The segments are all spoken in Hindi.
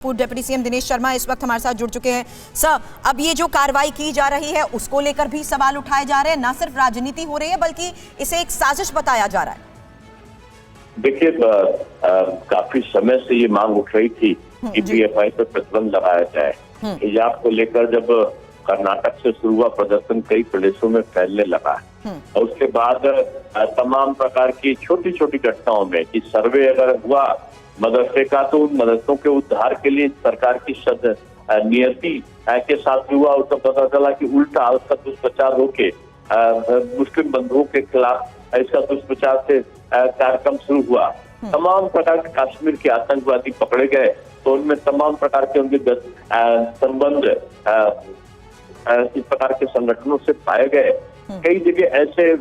पूर्व डिप्टी सीएम दिनेश शर्मा इस वक्त हमारे साथ जुड़ चुके हैं। सर, अब ये जो कार्रवाई की जा रही है उसको लेकर भी सवाल उठाए जा रहे हैं, ना सिर्फ राजनीति हो रही है बल्कि इसे एक साजिश बताया जा रहा है। देखिए, काफी समय से ये मांग उठ रही थी कि पीएफआई पर प्रतिबंध लगाया जाए। हिजाब को लेकर जब कर्नाटक से शुरू हुआ प्रदर्शन कई प्रदेशों में फैलने लगा और उसके बाद तमाम प्रकार की छोटी छोटी घटनाओं में कि सर्वे अगर हुआ मदरसे का तो उन मदरसों के उद्धार के लिए सरकार की नियति के साथ भी हुआ। उसका पता चला कि उल्टा उसका दुष्प्रचार होके मुस्लिम बंधुओं के खिलाफ इसका दुष्प्रचार से कार्यक्रम शुरू हुआ। तमाम प्रकार के कश्मीर के आतंकवादी पकड़े गए तो उनमें तमाम प्रकार के उनके संबंध इस प्रकार के संगठनों से पाए गए। कई जगह ऐसे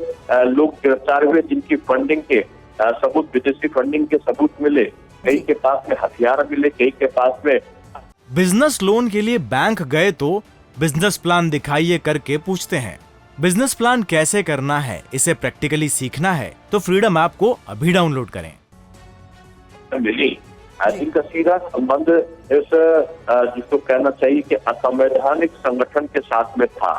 लोग गिरफ्तार हुए जिनकी फंडिंग के सबूत, विदेशी फंडिंग के सबूत मिले, कई के पास में हथियार मिले, कई के पास में। बिजनेस लोन के लिए बैंक गए तो बिजनेस प्लान दिखाइए करके पूछते हैं। बिजनेस प्लान कैसे करना है, इसे प्रैक्टिकली सीखना है तो फ्रीडम ऐप को अभी डाउनलोड करें। मिली इनका सीधा संबंध इस जिसको कहना चाहिए कि असंवैधानिक संगठन के साथ में था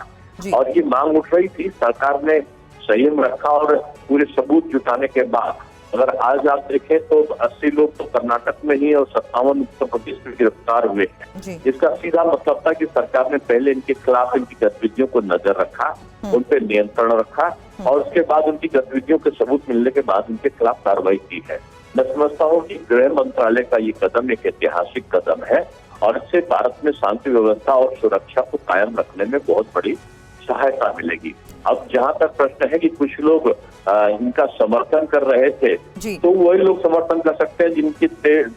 और ये मांग उठ रही थी। सरकार ने संयम रखा और पूरे सबूत जुटाने के बाद अगर आज आप देखें तो 80 लोग तो कर्नाटक में ही और 57 उत्तर प्रदेश में गिरफ्तार हुए हैं। इसका सीधा मतलब था कि सरकार ने पहले इनके खिलाफ इनकी गतिविधियों को नजर रखा, उन पर नियंत्रण रखा और उसके बाद उनकी गतिविधियों के सबूत मिलने के बाद उनके खिलाफ कार्रवाई की है। मैं समझता हूँ कि गृह मंत्रालय का ये कदम एक ऐतिहासिक कदम है और इससे भारत में शांति व्यवस्था और सुरक्षा को कायम रखने में बहुत बड़ी सहायता मिलेगी। अब जहाँ तक प्रश्न है कि कुछ लोग इनका समर्थन कर रहे थे तो वही लोग समर्थन कर सकते हैं जिनकी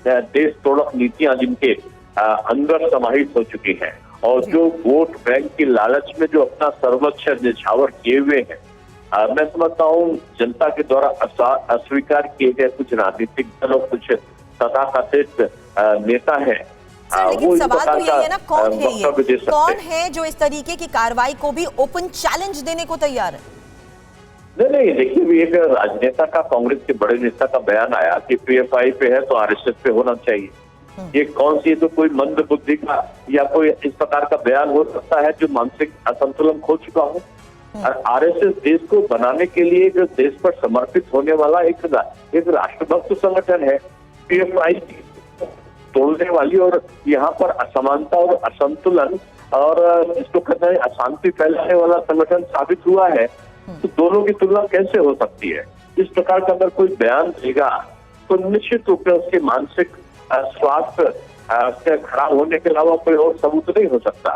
देश तोड़क नीतियां जिनके अंदर समाहित हो चुकी हैं और जो वोट बैंक की लालच में जो अपना सर्वोच्च निछावर किए हुए हैं। मैं समझता हूँ जनता के द्वारा अस्वीकार किए गए कुछ राजनीतिक दल और कुछ तथाकथित नेता हैं। लेकिन सवाल तो यही है ना, कौन है ये? कौन है जो इस तरीके की कार्रवाई को भी ओपन चैलेंज देने को तैयार है? नहीं, देखिए, एक राजनेता का, कांग्रेस के बड़े नेता का बयान आया कि पीएफआई पे है तो आरएसएस पे होना चाहिए। ये कौन सी, तो कोई मंद बुद्धि का या कोई इस प्रकार का बयान हो सकता है जो मानसिक असंतुलन खो चुका हो। आरएसएस देश को बनाने के लिए एक देश पर समर्पित होने वाला एक राष्ट्रभक्त संगठन है। पीएफआई तोड़ने वाली और यहाँ पर असमानता और असंतुलन और जिसको कहते हैं अशांति फैलाने वाला संगठन साबित हुआ है। तो दोनों की तुलना कैसे हो सकती है? इस प्रकार का अगर कोई बयान देगा तो निश्चित रूप से उसके मानसिक स्वास्थ्य से खराब होने के अलावा कोई और सबूत नहीं हो सकता।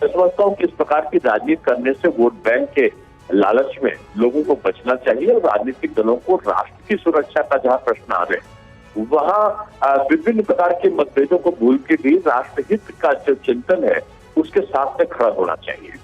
मैं समझता हूँ कि इस प्रकार की राजनीति करने से वोट बैंक के लालच में लोगों को बचना चाहिए और राजनीतिक दलों को राष्ट्र की सुरक्षा का जहाँ प्रश्न आ रहे वहाँ विभिन्न प्रकार के मतभेदों को भूल के भी राष्ट्रहित का जो चिंतन है उसके साथ में खड़ा होना चाहिए।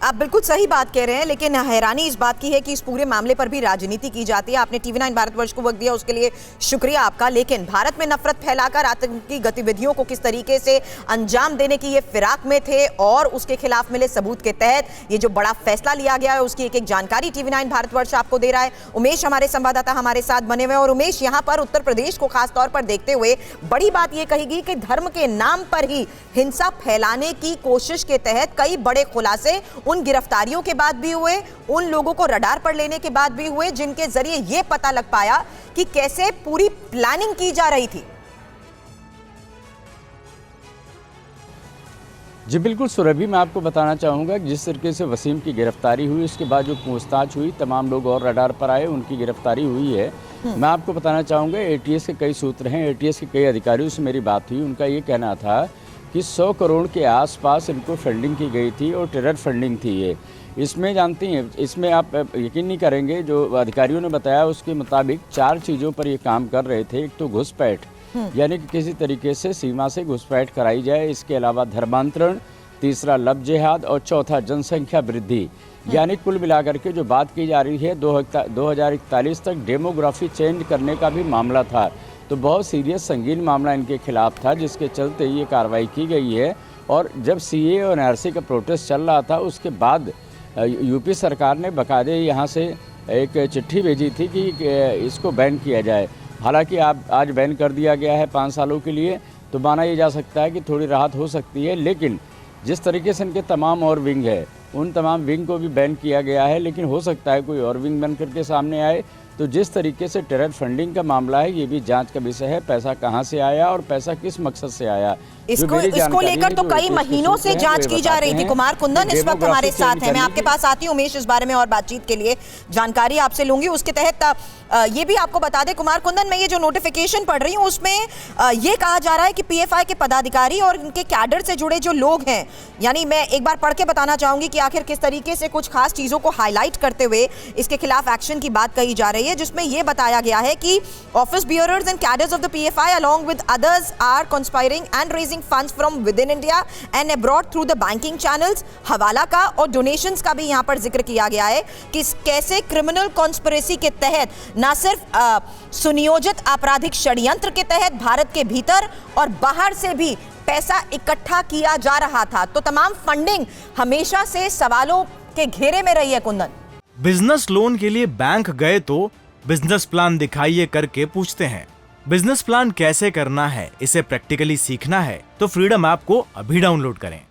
आप बिल्कुल सही बात कह रहे हैं, लेकिन हैरानी इस बात की है कि इस पूरे मामले पर भी राजनीति की जाती है। आपने टीवी9 भारतवर्ष को वक्त दिया, उसके लिए शुक्रिया आपका। लेकिन भारत में नफरत फैलाकर आतंकी गतिविधियों को किस तरीके से अंजाम देने की ये फिराक में थे और उसके खिलाफ मिले सबूत के तहत ये जो बड़ा फैसला लिया गया है उसकी एक जानकारी टीवी9 भारतवर्ष आपको दे रहा है। उमेश हमारे संवाददाता हमारे साथ बने हुए, और उमेश, यहाँ पर उत्तर प्रदेश को खास तौर पर देखते हुए बड़ी बात यह कहेगी कि धर्म के नाम पर ही हिंसा फैलाने की कोशिश के तहत कई बड़े खुलासे उन गिरफ्तारियों के बाद भी हुए, उन लोगों को रडार पर लेने के बाद भी हुए जिनके जरिए यह पता लग पाया कि कैसे पूरी प्लानिंग की जा रही थी। जी बिल्कुल सुरभि, मैं आपको बताना चाहूँगा जिस तरीके से वसीम की गिरफ्तारी हुई उसके बाद जो पूछताछ हुई, तमाम लोग और रडार पर आए, उनकी गिरफ्तारी हुई है। मैं आपको बताना चाहूँगा एटीएस के कई सूत्र हैं, एटीएस के कई अधिकारियों से मेरी बात हुई। उनका ये कहना था कि 100 करोड़ के आसपास इनको फंडिंग की गई थी और टेरर फंडिंग थी ये। इसमें जानती हैं, इसमें आप यकीन नहीं करेंगे, जो अधिकारियों ने बताया उसके मुताबिक 4 चीज़ों पर ये काम कर रहे थे। एक तो घुसपैठ, यानी कि किसी तरीके से सीमा से घुसपैठ कराई जाए। इसके अलावा धर्मांतरण, तीसरा लब जिहाद और चौथा जनसंख्या वृद्धि। यानी कुल मिलाकर के जो बात की जा रही है 2041 तक डेमोग्राफी चेंज करने का भी मामला था। तो बहुत सीरियस संगीन मामला इनके खिलाफ था, जिसके चलते ये कार्रवाई की गई है। और जब सीए और एनआरसी का प्रोटेस्ट चल रहा था उसके बाद यूपी सरकार ने बाकायदे यहाँ से एक चिट्ठी भेजी थी कि इसको बैन किया जाए। हालांकि आप आज बैन कर दिया गया है 5 सालों के लिए, तो माना ये जा सकता है कि थोड़ी राहत हो सकती है, लेकिन जिस तरीके से इनके तमाम और विंग है उन तमाम विंग को भी बैन किया गया है। लेकिन हो सकता है कोई और विंग बन करके सामने आए। तो जिस तरीके से टेरर फंडिंग का मामला है, ये भी जांच का विषय है। पैसा कहां से आया और पैसा किस मकसद से आया, इसको लेकर तो कई महीनों से जांच की जा रही थी। कुमार कुंदन इस वक्त हमारे साथ हैं। मैं आपके पास आती हूं उमेश, इस बारे में और बातचीत के लिए जानकारी आपसे लूंगी। उसके तहत ये भी आपको बता दें कुमार कुंदन, मैं ये जो नोटिफिकेशन पढ़ रही हूं उसमें ये कहा जा रहा है कि पीएफआई के पदाधिकारी और उनके कैडर से जुड़े जो लोग हैं, यानी मैं एक बार पढ़ के बताना चाहूंगी कि आखिर किस तरीके से कुछ खास चीजों को हाईलाइट करते हुए इसके खिलाफ एक्शन की बात कही जा रही है, जिसमें यह बताया गया है कि office bearers and cadres of the PFI along with others are conspiring and raising funds from within India and abroad through the banking channels। हवाला का और डोनेशंस का भी यहाँ पर जिक्र किया गया है कि कैसे क्रिमिनल कॉन्स्पिरेसी के तहत न सिर्फ सुनियोजित आपराधिक षड्यंत्र के तहत भारत के भीतर और बाहर से भी पैसा इकट्ठा किया जा रहा था। तो तमाम फंडिंग हमेशा से सवालों के घेरे में रही है। कुंदन, बिजनेस लोन के लिए बैंक गए तो बिजनेस प्लान दिखाइए करके पूछते हैं। बिजनेस प्लान कैसे करना है, इसे प्रैक्टिकली सीखना है तो फ्रीडम ऐप को अभी डाउनलोड करें।